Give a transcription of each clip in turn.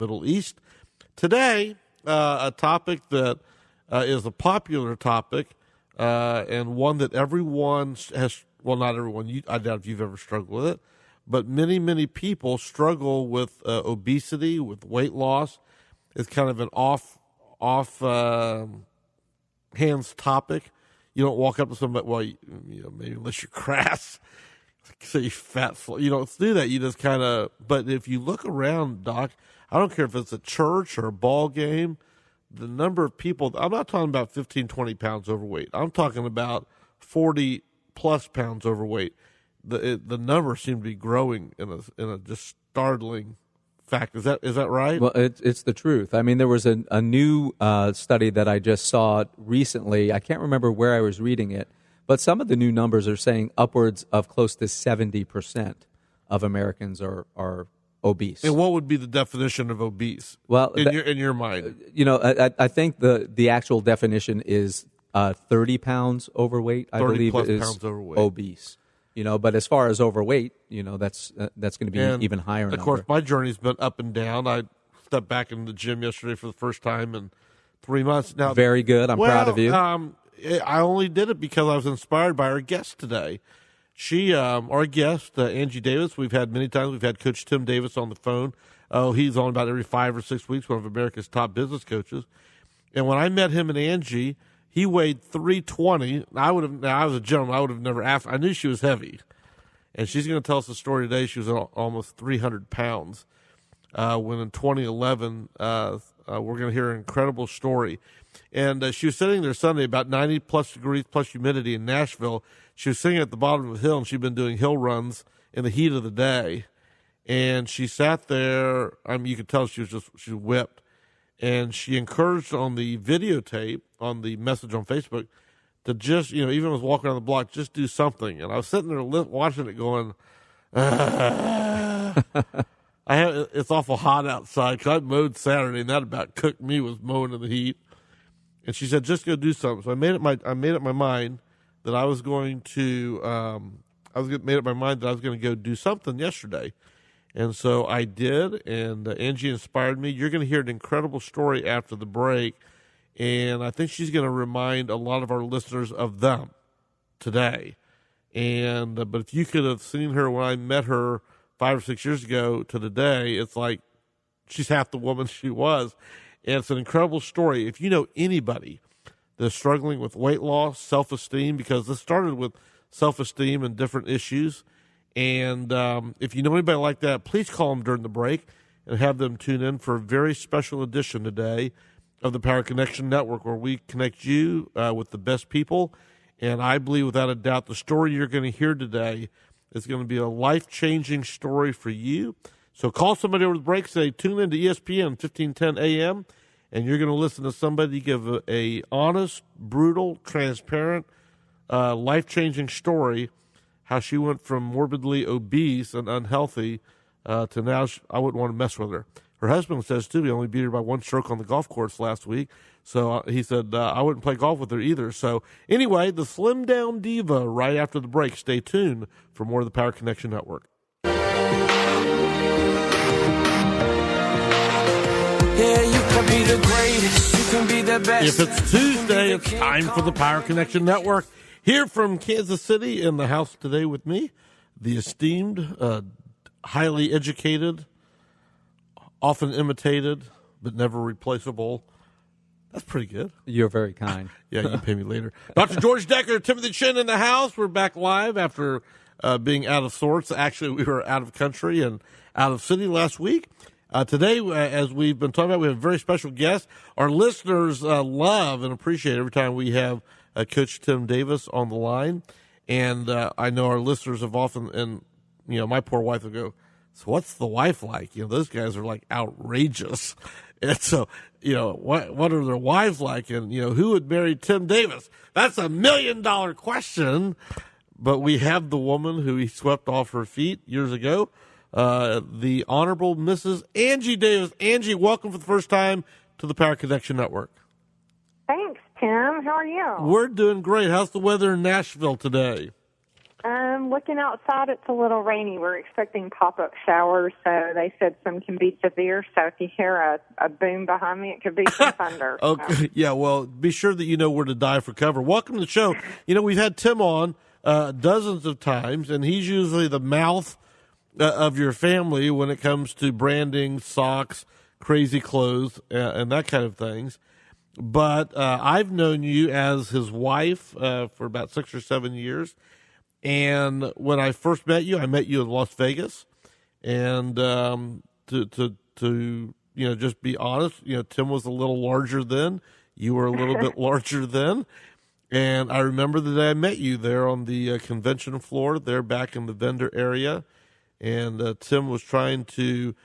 Middle East. Today, a topic that is a popular topic and one that everyone has, well, not everyone, I doubt if you've ever struggled with it, but many, many people struggle with obesity, with weight loss. It's kind of an off hands topic. You don't walk up to somebody, well, maybe unless you're crass, say fat, you don't do that. You just kind of, but if you look around, Doc, I don't care if it's a church or a ball game, the number of people, I'm not talking about 15, 20 pounds overweight. I'm talking about 40 plus pounds overweight. The numbers seem to be growing in a just startling fact. Is that right? Well, it's the truth. I mean, there was a new study that I just saw recently. I can't remember where I was reading it, but some of the new numbers are saying upwards of close to 70% of Americans are obese. And what would be the definition of obese? Well, in your mind, I think the actual definition is 30 pounds overweight. I believe it is pounds overweight. Obese. But as far as overweight, that's going to be even higher. Of course, my journey's been up and down. I stepped back in the gym yesterday for the first time in 3 months. Now, very good. I'm proud of you. I only did it because I was inspired by our guest today. She, our guest, Angie Davis, we've had many times. We've had Coach Tim Davis on the phone. Oh, he's on about every 5 or 6 weeks, one of America's top business coaches. And when I met him and Angie, he weighed 320. I was a gentleman. I would have never asked. I knew she was heavy. And she's going to tell us a story today. She was almost 300 pounds. When in 2011, we're going to hear an incredible story. And she was sitting there Sunday, about 90 plus degrees plus humidity in Nashville. She was sitting at the bottom of a hill, and she'd been doing hill runs in the heat of the day. And she sat there. I mean, you could tell she was whipped. And she encouraged on the videotape, on the message on Facebook, to just, even when I was walking around the block, just do something. And I was sitting there watching it going, it's awful hot outside because I mowed Saturday, and that about cooked me, was mowing in the heat. And she said, just go do something. So I made up my mind that I was going to, made up my mind that I was going to go do something yesterday. And so I did, and Angie inspired me. You're going to hear an incredible story after the break, and I think she's going to remind a lot of our listeners of them today. And but if you could have seen her when I met her 5 or 6 years ago to today, it's like she's half the woman she was. And it's an incredible story. If you know anybody that's struggling with weight loss, self-esteem, because this started with self-esteem and different issues, and if you know anybody like that, please call them during the break and have them tune in for a very special edition today of the Power Connection Network, where we connect you with the best people. And I believe without a doubt the story you're going to hear today is going to be a life-changing story for you. So call somebody over the break, say, tune in to ESPN 1510 AM, and you're going to listen to somebody give a honest, brutal, transparent, life-changing story, how she went from morbidly obese and unhealthy to now I wouldn't want to mess with her. Her husband says, too, he only beat her by one stroke on the golf course last week. So he said, I wouldn't play golf with her either. So anyway, the Slim Down Diva right after the break. Stay tuned for more of the Power Connection Network. Yeah, you can be the greatest. You can be the best. If it's Tuesday, it's time for the Power Connection Network. Here from Kansas City, in the house today with me, the esteemed, highly educated, often imitated, but never replaceable. That's pretty good. You're very kind. Yeah, you can pay me later. Dr. George Decker, Timothy Chin in the house. We're back live after being out of sorts. Actually, we were out of country and out of city last week. Today, as we've been talking about, we have a very special guest. Our listeners love and appreciate every time we have Coach Tim Davis on the line. And I know our listeners have often, and, my poor wife will go, so what's the wife like? Those guys are like outrageous. And so, what are their wives like? And, who would marry Tim Davis? That's $1 million question. But we have the woman who he swept off her feet years ago, the Honorable Mrs. Angie Davis. Angie, welcome for the first time to the Power Connection Network. Thanks, Tim. How are you? We're doing great. How's the weather in Nashville today? Looking outside, it's a little rainy. We're expecting pop-up showers, so they said some can be severe. So if you hear a boom behind me, it could be some thunder. Okay. Yeah, well, be sure that you know where to dive for cover. Welcome to the show. You know, we've had Tim on dozens of times, and he's usually the mouth of your family when it comes to branding, socks, crazy clothes, and that kind of things. But I've known you as his wife for about 6 or 7 years. And when I first met you in Las Vegas. And to just be honest, Tim was a little larger then. You were a little bit larger then. And I remember the day I met you there on the convention floor there back in the vendor area. And Tim was trying to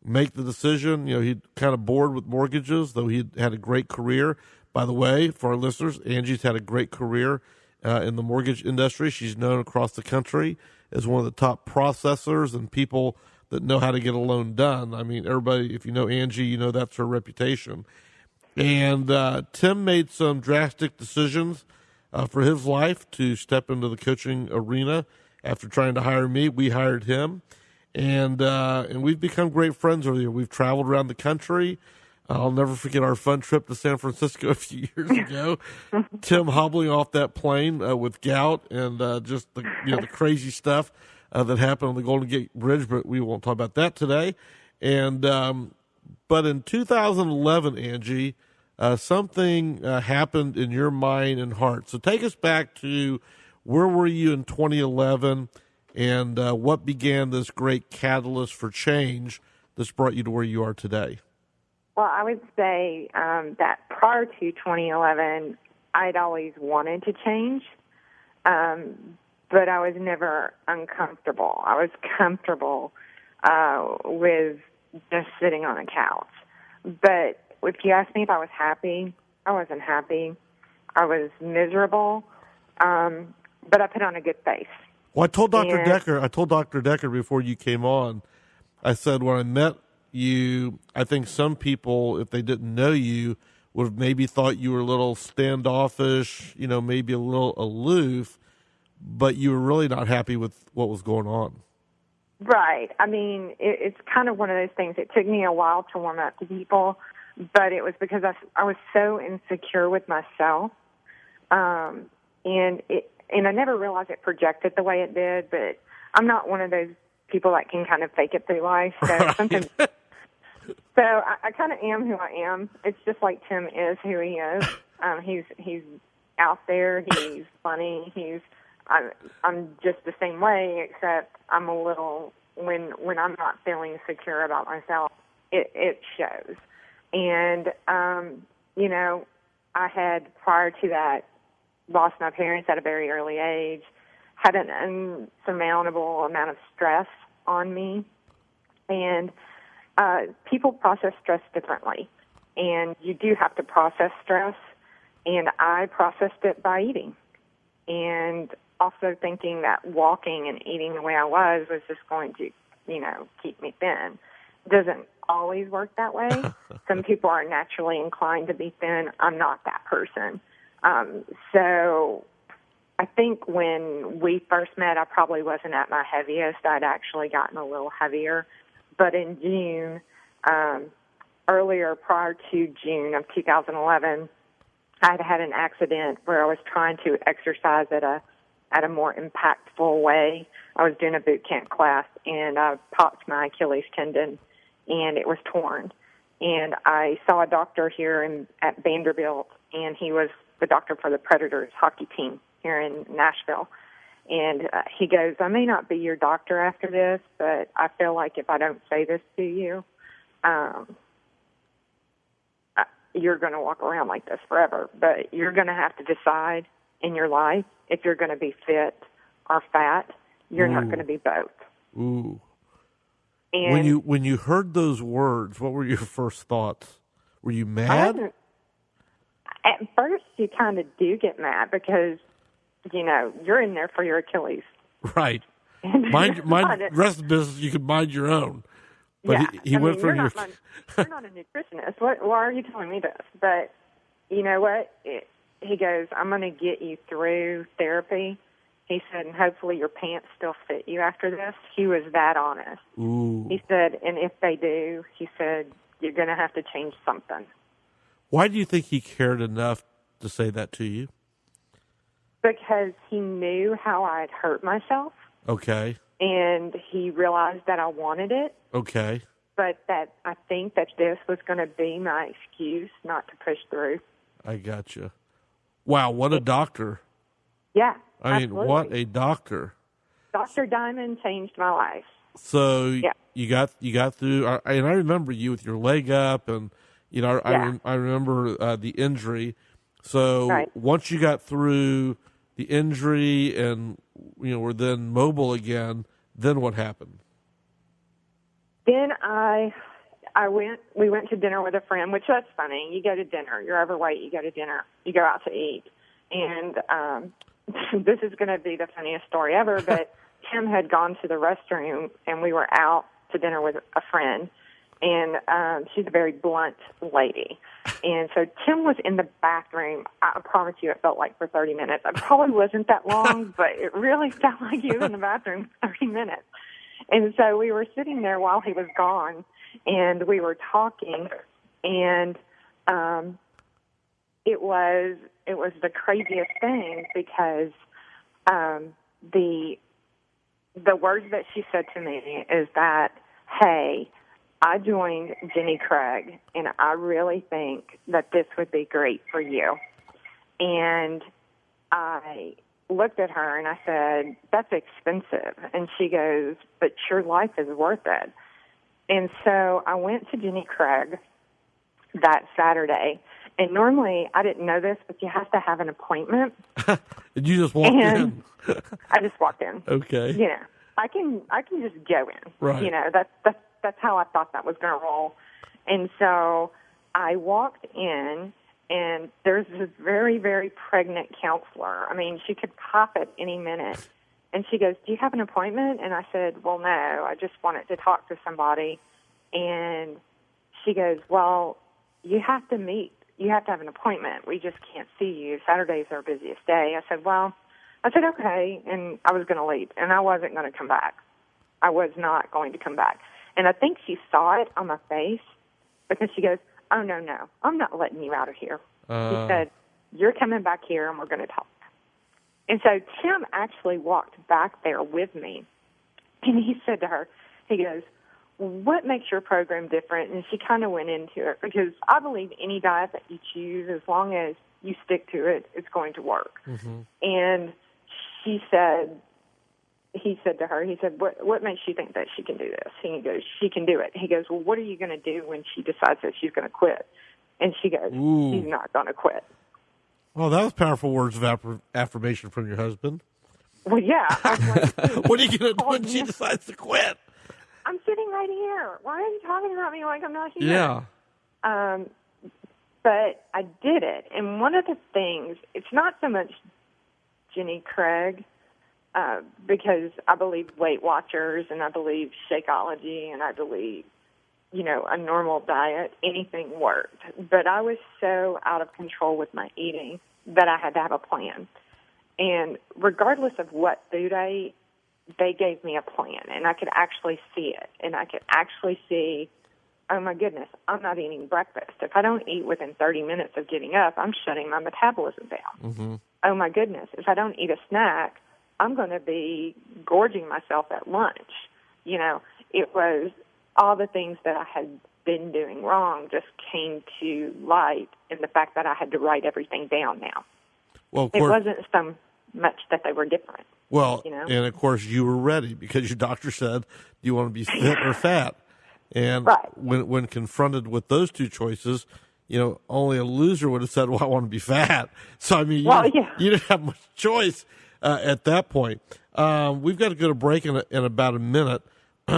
make the decision. He'd kind of bored with mortgages, though he had a great career. By the way, for our listeners, Angie's had a great career in the mortgage industry. She's known across the country as one of the top processors and people that know how to get a loan done. I mean, everybody, if you know Angie, that's her reputation. And Tim made some drastic decisions for his life to step into the coaching arena. After trying to hire me, we hired him. And we've become great friends over here. We've traveled around the country. I'll never forget our fun trip to San Francisco a few years ago. Tim hobbling off that plane with gout and just the crazy stuff that happened on the Golden Gate Bridge, but we won't talk about that today. And but in 2011, Angie, something happened in your mind and heart. So take us back to where were you in 2011, and what began this great catalyst for change that's brought you to where you are today? Well, I would say that prior to 2011, I'd always wanted to change, but I was never uncomfortable. I was comfortable with just sitting on a couch. But if you ask me if I was happy, I wasn't happy. I was miserable, but I put on a good face. Well, I told Dr. Decker before you came on, I said when I met you, I think some people, if they didn't know you, would have maybe thought you were a little standoffish, maybe a little aloof, but you were really not happy with what was going on. Right. I mean, it's kind of one of those things. It took me a while to warm up to people, but it was because I was so insecure with myself, and I never realized it projected the way it did, but I'm not one of those people that can kind of fake it through life. So right. sometimes, so I kind of am who I am. It's just like Tim is who he is. He's out there. He's funny. I'm just the same way, except I'm a little when I'm not feeling secure about myself, it shows. And I had prior to that lost my parents at a very early age. Had an unsurmountable amount of stress on me. And people process stress differently. And you do have to process stress. And I processed it by eating. And also thinking that walking and eating the way I was just going to, keep me thin. It doesn't always work that way. Some people are naturally inclined to be thin. I'm not that person. So I think when we first met, I probably wasn't at my heaviest. I'd actually gotten a little heavier. But in June, earlier prior to June of 2011, I'd had an accident where I was trying to exercise at a more impactful way. I was doing a boot camp class, and I popped my Achilles tendon, and it was torn. And I saw a doctor here at Vanderbilt, and he was the doctor for the Predators hockey team here in Nashville. And he goes, I may not be your doctor after this, but I feel like if I don't say this to you, you're going to walk around like this forever. But you're going to have to decide in your life if you're going to be fit or fat. You're not going to be both. Ooh. And when you heard those words, what were your first thoughts? Were you mad? At first, you kind of do get mad because, you're in there for your Achilles. Right. Mind rest of the business, you can mind your own. But yeah. he went for your... You're not a nutritionist. Why are you telling me this? But you know what? He goes, I'm going to get you through therapy, He said, and hopefully your pants still fit you after this. He was that honest. Ooh. He said, and if they do, he said, you're going to have to change something. Why do you think he cared enough to say that to you? Because he knew how I had hurt myself. Okay. And he realized that I wanted it. Okay. But that I think that this was going to be my excuse not to push through. I gotcha. Wow, what a doctor. Yeah, I mean, absolutely. what a doctor. Dr. Diamond changed my life. So yeah. you got through, and I remember you with your leg up, and I remember the injury. So right. Once you got through the injury and were then mobile again, then what happened? Then we went to dinner with a friend, which that's funny. You go to dinner, you're overweight, you go to dinner, you go out to eat. And this is going to be the funniest story ever, but Tim had gone to the restroom, and we were out to dinner with a friend, and she's a very blunt lady. And so Tim was in the bathroom. I promise you it felt like for 30 minutes. It probably wasn't that long, but it really felt like he was in the bathroom for 30 minutes. And so we were sitting there while he was gone, and we were talking, and it was the craziest thing because the words that she said to me is that, hey, I joined Jenny Craig, and I really think that this would be great for you. And I looked at her and I said, that's expensive. And she goes, but your life is worth it. And so I went to Jenny Craig that Saturday. And normally, I didn't know this, but you have to have an appointment. Did you just walk in? I just walked in. Okay. Yeah, I can just go in. Right. That's how I thought that was going to roll. And so I walked in, and there's this very, very pregnant counselor. I mean, she could pop at any minute. And she goes, do you have an appointment? And I said, well, no, I just wanted to talk to somebody. And she goes, well, you have to meet. You have to have an appointment. We just can't see you. Saturday's our busiest day. I said, okay. And I was going to leave, and I wasn't going to come back. I was not going to come back. And I think she saw it on my face because she goes, oh, no, I'm not letting you out of here. She said, you're coming back here, and we're going to talk. And so Tim actually walked back there with me, and he said to her, he goes, what makes your program different? And she kind of went into it because I believe any diet that you choose, as long as you stick to it, it's going to work. Mm-hmm. And he said to her, he said, what makes you think that she can do this? And he goes, she can do it. He goes, well, what are you going to do when she decides that she's going to quit? And she goes, ooh, she's not going to quit. Well, that was powerful words of affirmation from your husband. Well, yeah. I was like, what are you going to do when she decides to quit? I'm sitting right here. Why are you talking about me like I'm not here? Yeah. But I did it. And one of the things, it's not so much Jenny Craig, because I believe Weight Watchers, and I believe Shakeology, and I believe, a normal diet, anything worked. But I was so out of control with my eating that I had to have a plan. And regardless of what food I ate, they gave me a plan, and I could actually see it. And I could actually see, oh, my goodness, I'm not eating breakfast. If I don't eat within 30 minutes of getting up, I'm shutting my metabolism down. Mm-hmm. Oh, my goodness, if I don't eat a snack, I'm going to be gorging myself at lunch. It was all the things that I had been doing wrong just came to light in the fact that I had to write everything down now. Well, of it course, wasn't so much that they were different. Well, and of course you were ready because your doctor said, do you want to be fit or fat? And right. when confronted with those two choices, only a loser would have said, well, I want to be fat. So, I mean, you didn't have much choice at that point. We've got to go to break in about a minute.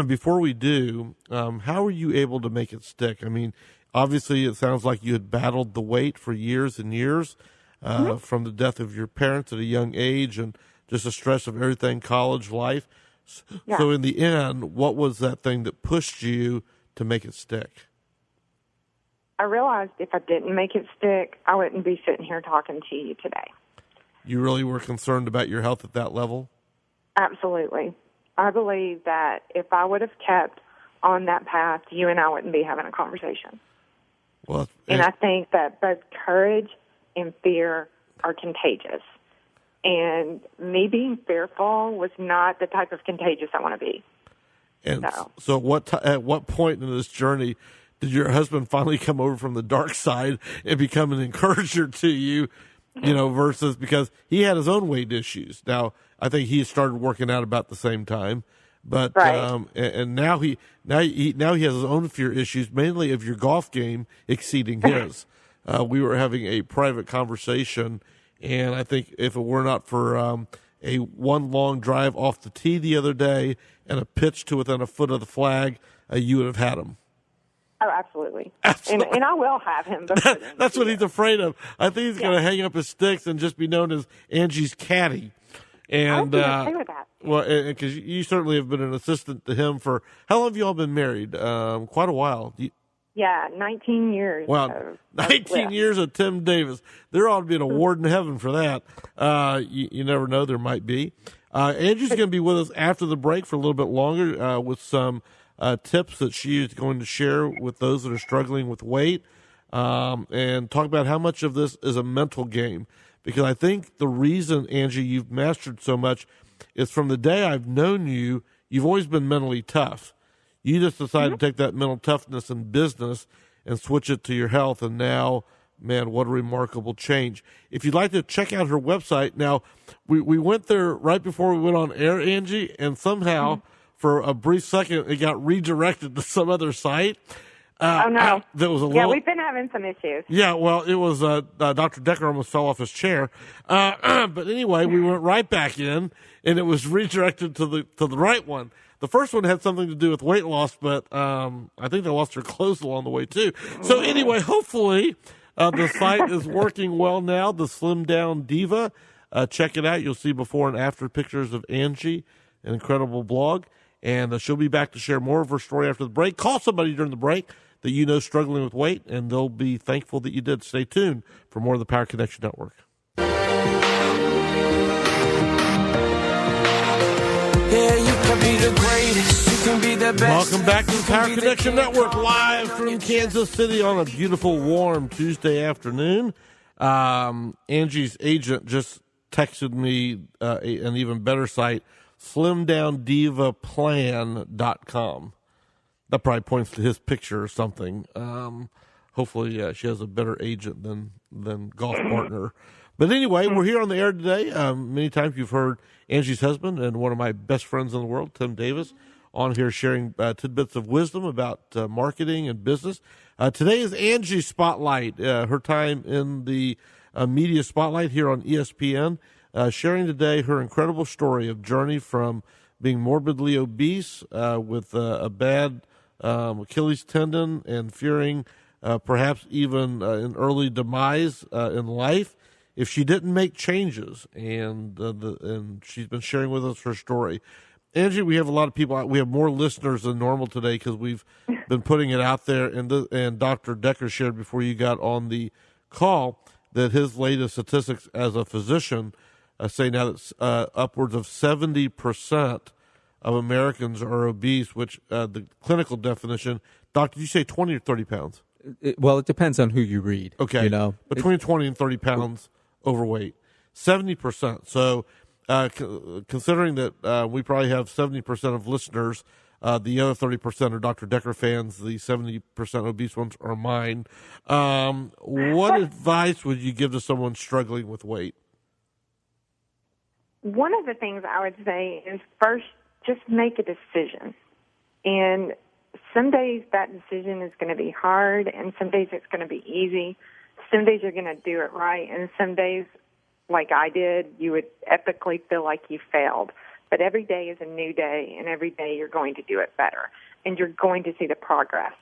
Before we do, how were you able to make it stick? I mean, obviously it sounds like you had battled the weight for years and years from the death of your parents at a young age and just the stress of everything, college life. Yeah. So in the end, what was that thing that pushed you to make it stick? I realized if I didn't make it stick, I wouldn't be sitting here talking to you today. you really were concerned about your health at that level? Absolutely. I believe that if I would have kept on that path, you and I wouldn't be having a conversation. Well, and I think that both courage and fear are contagious. And me being fearful was not the type of contagious I want to be. And so at what point in this journey did your husband finally come over from the dark side and become an encourager to you, versus because he had his own weight issues. Now, I think he started working out about the same time, but right. And now he has his own fear issues, mainly of your golf game exceeding his. We were having a private conversation, and I think if it were not for a one long drive off the tee the other day and a pitch to within a foot of the flag, you would have had him. Oh, absolutely. And I will have him. That's what he's afraid of. I think he's going to hang up his sticks and just be known as Angie's caddy. And okay with that. Well, because you certainly have been an assistant to him for how long have you all been married? Quite a while. 19 years. Wow, 19 years of Tim Davis. There ought to be an award in heaven for that. You never know, there might be. Angie's going to be with us after the break for a little bit longer with some tips that she is going to share with those that are struggling with weight and talk about how much of this is a mental game. Because I think the reason, Angie, you've mastered so much is from the day I've known you, you've always been mentally tough. You just decided to take that mental toughness in business and switch it to your health. And now, man, what a remarkable change. If you'd like to check out her website. Now, we went there right before we went on air, Angie, and somehow for a brief second, it got redirected to some other site. Oh, no. That was we've been having some issues. Yeah, well, it was Dr. Decker almost fell off his chair. But anyway, we went right back in, and it was redirected to the right one. The first one had something to do with weight loss, but I think they lost their clothes along the way, too. So anyway, hopefully the site is working well now, the Slim Down Diva. Check it out. You'll see before and after pictures of Angie, an incredible blog. And she'll be back to share more of her story after the break. Call somebody during the break that you know struggling with weight, and they'll be thankful that you did. Stay tuned for more of the Power Connection Network. Yeah, you can be the greatest. You can be the best. Welcome back to the Power Connection Network, live from Kansas City on a beautiful, warm Tuesday afternoon. Angie's agent just texted me an even better site, slimdowndivaplan.com. That probably points to his picture or something. Hopefully, she has a better agent than golf partner. But anyway, we're here on the air today. Many times you've heard Angie's husband and one of my best friends in the world, Tim Davis, on here sharing tidbits of wisdom about marketing and business. Today is Angie's Spotlight, her time in the media spotlight here on ESPN, sharing today her incredible story of journey from being morbidly obese with a bad Achilles tendon and fearing perhaps even an early demise in life if she didn't make changes. And she's been sharing with us her story. Angie, we have a lot of people. We have more listeners than normal today because we've been putting it out there. And Dr. Decker shared before you got on the call that his latest statistics as a physician say now that upwards of 70% of Americans are obese, which the clinical definition, doctor, did you say 20 or 30 pounds? It depends on who you read. Okay. Between 20 and 30 pounds overweight. 70%. So considering that we probably have 70% of listeners, the other 30% are Dr. Decker fans, the 70% obese ones are mine. What advice would you give to someone struggling with weight? One of the things I would say is first, just make a decision. And some days that decision is going to be hard, and some days it's going to be easy. Some days you're going to do it right, and some days, like I did, you would epically feel like you failed. But every day is a new day, and every day you're going to do it better, and you're going to see the progress.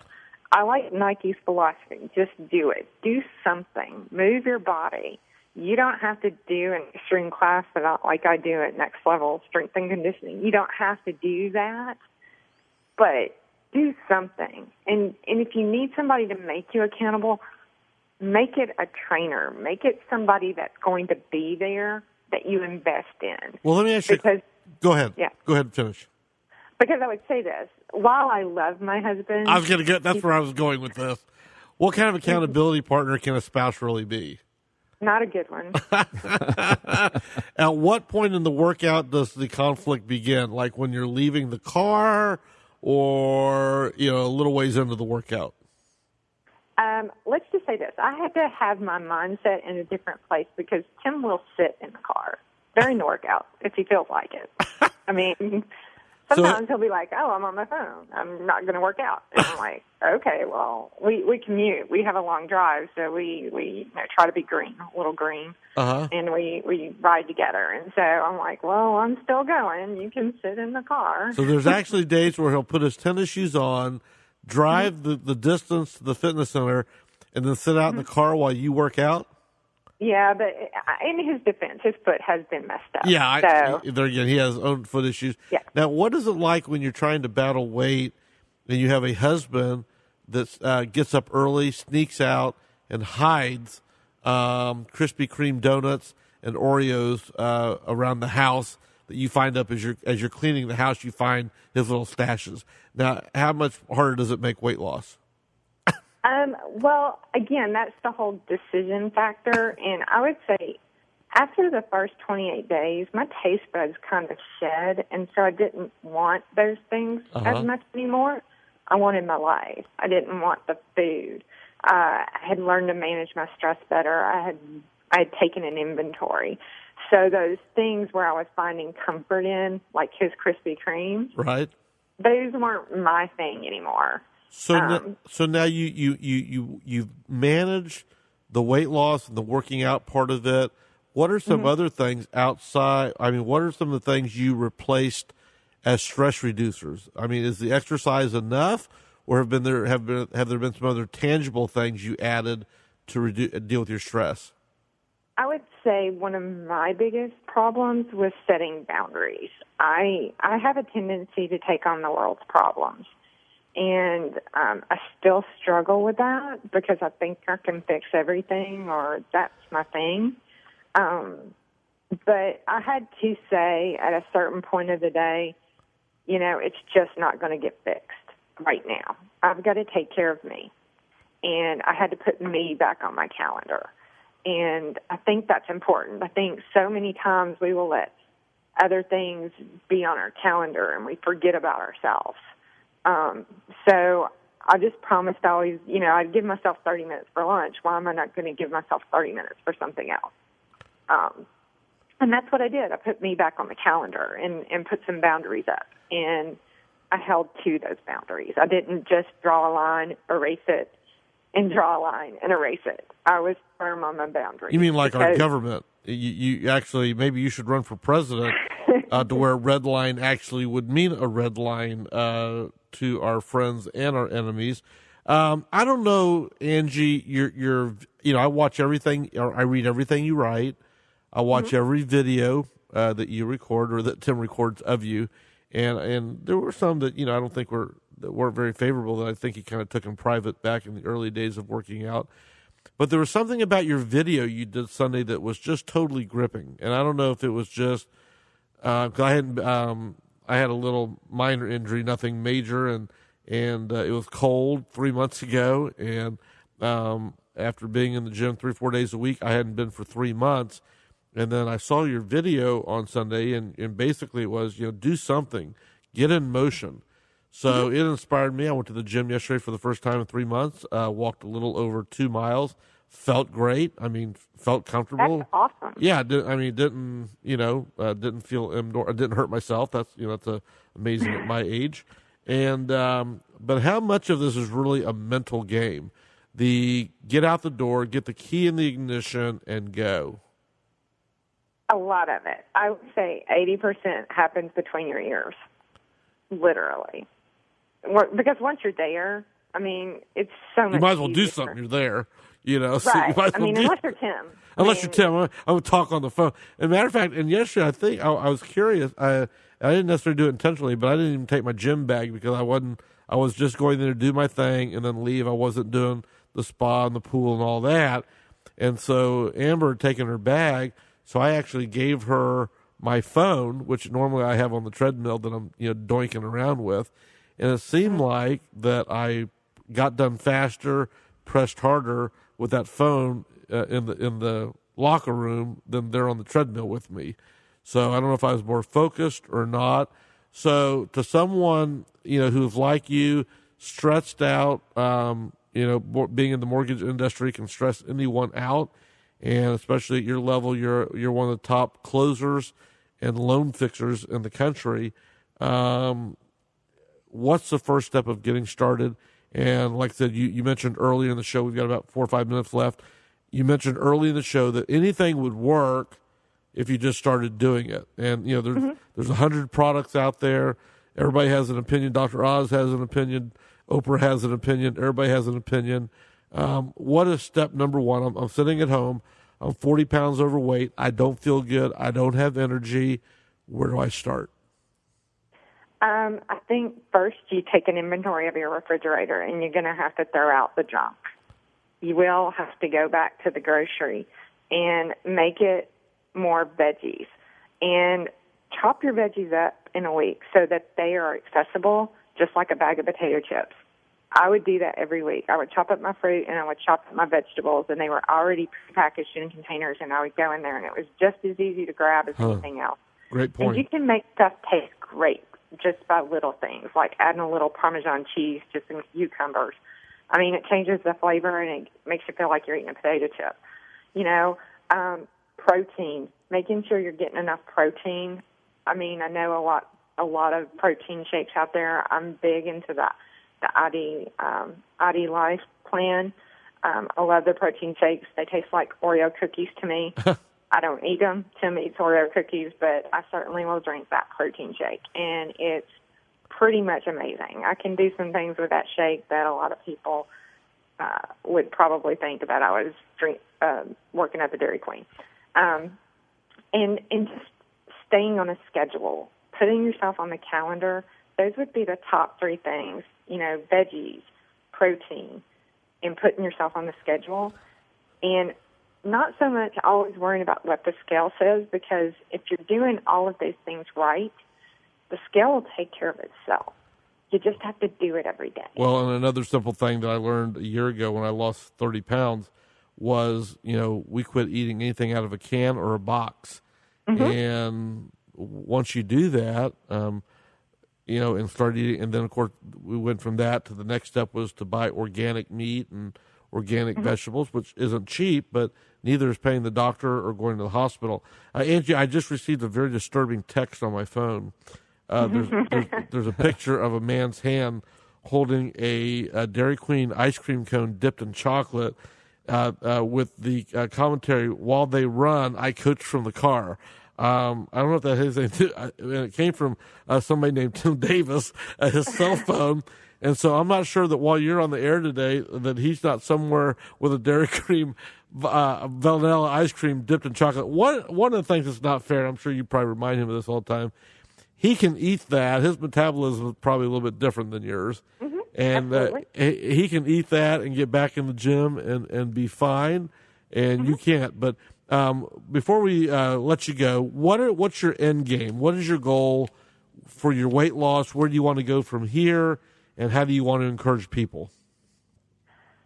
I like Nike's philosophy. Just do it. Do something. Move your body. You don't have to do an extreme class like I do at Next Level Strength and Conditioning. You don't have to do that, but do something. And if you need somebody to make you accountable, make it a trainer. Make it somebody that's going to be there that you invest in. Well, let me ask you. Because, go ahead. Yeah. Go ahead and finish. Because I would say this. While I love my husband... I was going to get... That's where I was going with this. What kind of accountability partner can a spouse really be? Not a good one. At what point in the workout does the conflict begin? Like when you're leaving the car or, a little ways into the workout? Let's just say this. I had to have my mindset in a different place because Tim will sit in the car during the workout if he feels like it. I mean, sometimes he'll be like, I'm on my phone. I'm not going to work out. And I'm like, okay, well, we commute. We have a long drive, so we try to be a little green, and we ride together. And so I'm like, well, I'm still going. You can sit in the car. So there's actually days where he'll put his tennis shoes on, drive the distance to the fitness center, and then sit out in the car while you work out? Yeah, but in his defense, his foot has been messed up. Yeah, there again, he has his own foot issues. Yeah. Now, what is it like when you're trying to battle weight and you have a husband that gets up early, sneaks out, and hides Krispy Kreme donuts and Oreos around the house that you find up as you're cleaning the house? You find his little stashes. Now, how much harder does it make weight loss? Well, again, that's the whole decision factor. And I would say after the first 28 days, my taste buds kind of shed. And so I didn't want those things as much anymore. I wanted my life. I didn't want the food. I had learned to manage my stress better. I had taken an inventory. So those things where I was finding comfort in, like his Krispy Kreme, right? Those weren't my thing anymore. So now you've managed the weight loss and the working out part of it. What are some other things outside? I mean, what are some of the things you replaced as stress reducers? I mean, is the exercise enough, or have there been some other tangible things you added to deal with your stress? I would say one of my biggest problems was setting boundaries. I have a tendency to take on the world's problems. And I still struggle with that because I think I can fix everything or that's my thing. But I had to say at a certain point of the day, it's just not going to get fixed right now. I've got to take care of me. And I had to put me back on my calendar. And I think that's important. I think so many times we will let other things be on our calendar and we forget about ourselves. So I just promised always, I'd give myself 30 minutes for lunch. Why am I not going to give myself 30 minutes for something else? And that's what I did. I put me back on the calendar and put some boundaries up. And I held to those boundaries. I didn't just draw a line, erase it, and draw a line and erase it. I was firm on my boundaries. You mean like our government? You actually, maybe you should run for president to where a red line actually would mean a red line to our friends and our enemies. I don't know, Angie. I watch everything. Or I read everything you write. I watch every video that you record or that Tim records of you, and there were some that I don't think weren't very favorable. That I think he kind of took in private back in the early days of working out. But there was something about your video you did Sunday that was just totally gripping, and I don't know if it was just because I had a little minor injury, nothing major, and it was cold 3 months ago, and after being in the gym 3-4 days a week, I hadn't been for 3 months, and then I saw your video on Sunday, and basically it was do something, get in motion. So it inspired me. I went to the gym yesterday for the first time in 3 months. Walked a little over 2 miles. Felt great. I mean, felt comfortable. That's awesome. Yeah, didn't feel indoor. I didn't hurt myself. That's amazing at my age. And but how much of this is really a mental game? The get out the door, get the key in the ignition, and go. A lot of it. I would say 80% happens between your ears, literally. Because once you're there, I mean, it's so much. You might as well easier. do something. You're there, So right. you might as well unless you're Tim. You're Tim, I would talk on the phone. As a matter of fact, and yesterday I think I was curious. I didn't necessarily do it intentionally, but I didn't even take my gym bag because I was just going there to do my thing and then leave. I wasn't doing the spa and the pool and all that. And so Amber had taken her bag, so I actually gave her my phone, which normally I have on the treadmill that I'm doinking around with. And it seemed like that I got done faster, pressed harder with that phone in the locker room than there on the treadmill with me. So I don't know if I was more focused or not. So to someone who's like you, stressed out, being in the mortgage industry can stress anyone out, and especially at your level, you're one of the top closers and loan fixers in the country. What's the first step of getting started? And like I said, you mentioned earlier in the show, we've got about 4 or 5 minutes left. You mentioned early in the show that anything would work if you just started doing it. And, there's 100 products out there. Everybody has an opinion. Dr. Oz has an opinion. Oprah has an opinion. Everybody has an opinion. What is step number one? I'm sitting at home. I'm 40 pounds overweight. I don't feel good. I don't have energy. Where do I start? I think first you take an inventory of your refrigerator, and you're going to have to throw out the junk. You will have to go back to the grocery and make it more veggies, and chop your veggies up in a week so that they are accessible, just like a bag of potato chips. I would do that every week. I would chop up my fruit, and I would chop up my vegetables, and they were already packaged in containers, and I would go in there, and it was just as easy to grab as anything else. Great point. And you can make stuff taste great just by little things, like adding a little Parmesan cheese to some cucumbers. I mean, it changes the flavor, and it makes you feel like you're eating a potato chip. Protein, making sure you're getting enough protein. I mean, I know a lot of protein shakes out there. I'm big into the ID Life plan. I love the protein shakes. They taste like Oreo cookies to me. I don't eat them. Tim eats Oreo cookies, but I certainly will drink that protein shake, and it's pretty much amazing. I can do some things with that shake that a lot of people would probably think that I was working at the Dairy Queen. And just staying on a schedule, putting yourself on the calendar, those would be the top three things, veggies, protein, and putting yourself on the schedule. And not so much always worrying about what the scale says, because if you're doing all of those things right, the scale will take care of itself. You just have to do it every day. Well, and another simple thing that I learned a year ago when I lost 30 pounds was, we quit eating anything out of a can or a box. Mm-hmm. And once you do that, and start eating, and then, of course, we went from that to the next step was to buy organic meat and organic vegetables, which isn't cheap, but neither is paying the doctor or going to the hospital. Angie, I just received a very disturbing text on my phone. There's a picture of a man's hand holding a Dairy Queen ice cream cone dipped in chocolate with the commentary, "While they run, I coach from the car." I don't know if that has anything. It came from somebody named Tim Davis, his cell phone. And so I'm not sure that while you're on the air today that he's not somewhere with a Dairy Cream vanilla ice cream dipped in chocolate. One of the things that's not fair, I'm sure you probably remind him of this all the time, he can eat that. His metabolism is probably a little bit different than yours. Mm-hmm. And he can eat that and get back in the gym and be fine, and you can't. But before we let you go, what's your end game? What is your goal for your weight loss? Where do you want to go from here? And how do you want to encourage people?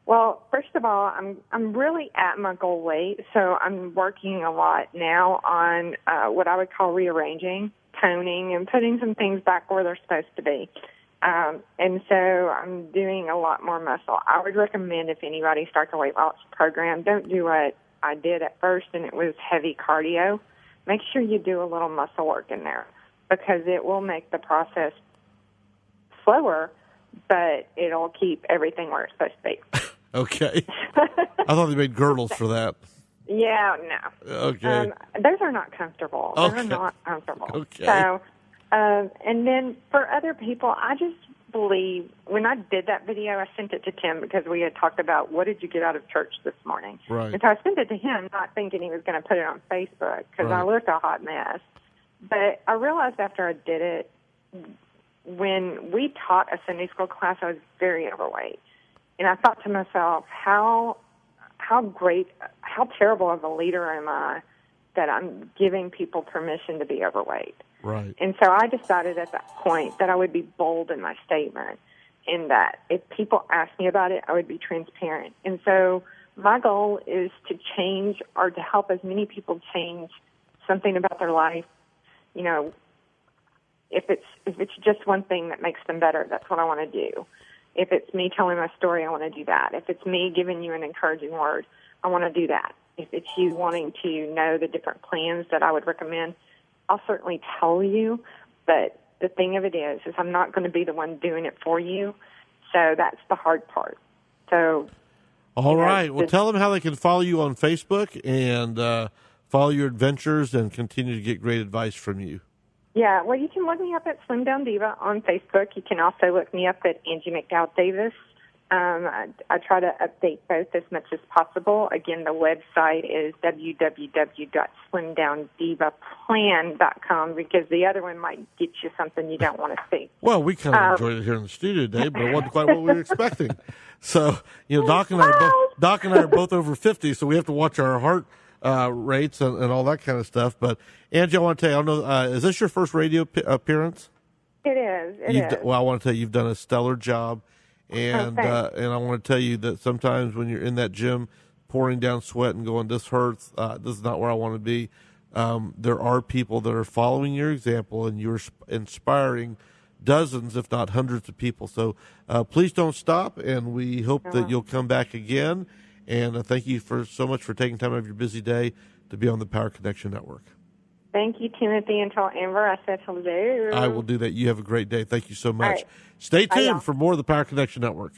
Well, first of all, I'm really at my goal weight, so I'm working a lot now on what I would call rearranging, toning, and putting some things back where they're supposed to be. And so I'm doing a lot more muscle. I would recommend if anybody starts a weight loss program, don't do what I did at first, and it was heavy cardio. Make sure you do a little muscle work in there, because it will make the process slower, but it'll keep everything where it's supposed to be. Okay. I thought they made girdles for that. Yeah, no. Okay. Those are not comfortable. Okay. They're not comfortable. Okay. So, and then for other people, I just believe when I did that video, I sent it to Tim because we had talked about what did you get out of church this morning. Right. And so I sent it to him, not thinking he was going to put it on Facebook because I looked a hot mess. But I realized after I did it, when we taught a Sunday school class, I was very overweight. And I thought to myself, how great, how terrible of a leader am I that I'm giving people permission to be overweight. Right. And so I decided at that point that I would be bold in my statement, and that if people asked me about it, I would be transparent. And so my goal is to change, or to help as many people change something about their life. You know, if it's just one thing that makes them better, that's what I want to do. If it's me telling my story, I want to do that. If it's me giving you an encouraging word, I want to do that. If it's you wanting to know the different plans that I would recommend, I'll certainly tell you. But the thing of it is I'm not going to be the one doing it for you. So that's the hard part. So, all right. Well, tell them how they can follow you on Facebook and follow your adventures and continue to get great advice from you. Yeah, well, you can look me up at Slim Down Diva on Facebook. You can also look me up at Angie Davis. I try to update both as much as possible. Again, the website is www.slimdowndivaplan.com, because the other one might get you something you don't want to see. Well, we kind of enjoyed it here in the studio today, but it wasn't quite what we were expecting. So, Doc and I are both over 50, so we have to watch our heart rates and all that kind of stuff. But Angie, I want to tell you, I don't know, is this your first radio appearance? It is. It is. Well, I want to tell you, you've done a stellar job. And and I want to tell you that sometimes when you're in that gym pouring down sweat and going, this hurts, this is not where I want to be, there are people that are following your example, and you're inspiring dozens, if not hundreds of people. So please don't stop, and we hope that you'll come back again. And thank you so much for taking time out of your busy day to be on the Power Connection Network. Thank you, Timothy. And tell Amber I said hello. I will do that. You have a great day. Thank you so much. Right. Stay tuned for more of the Power Connection Network.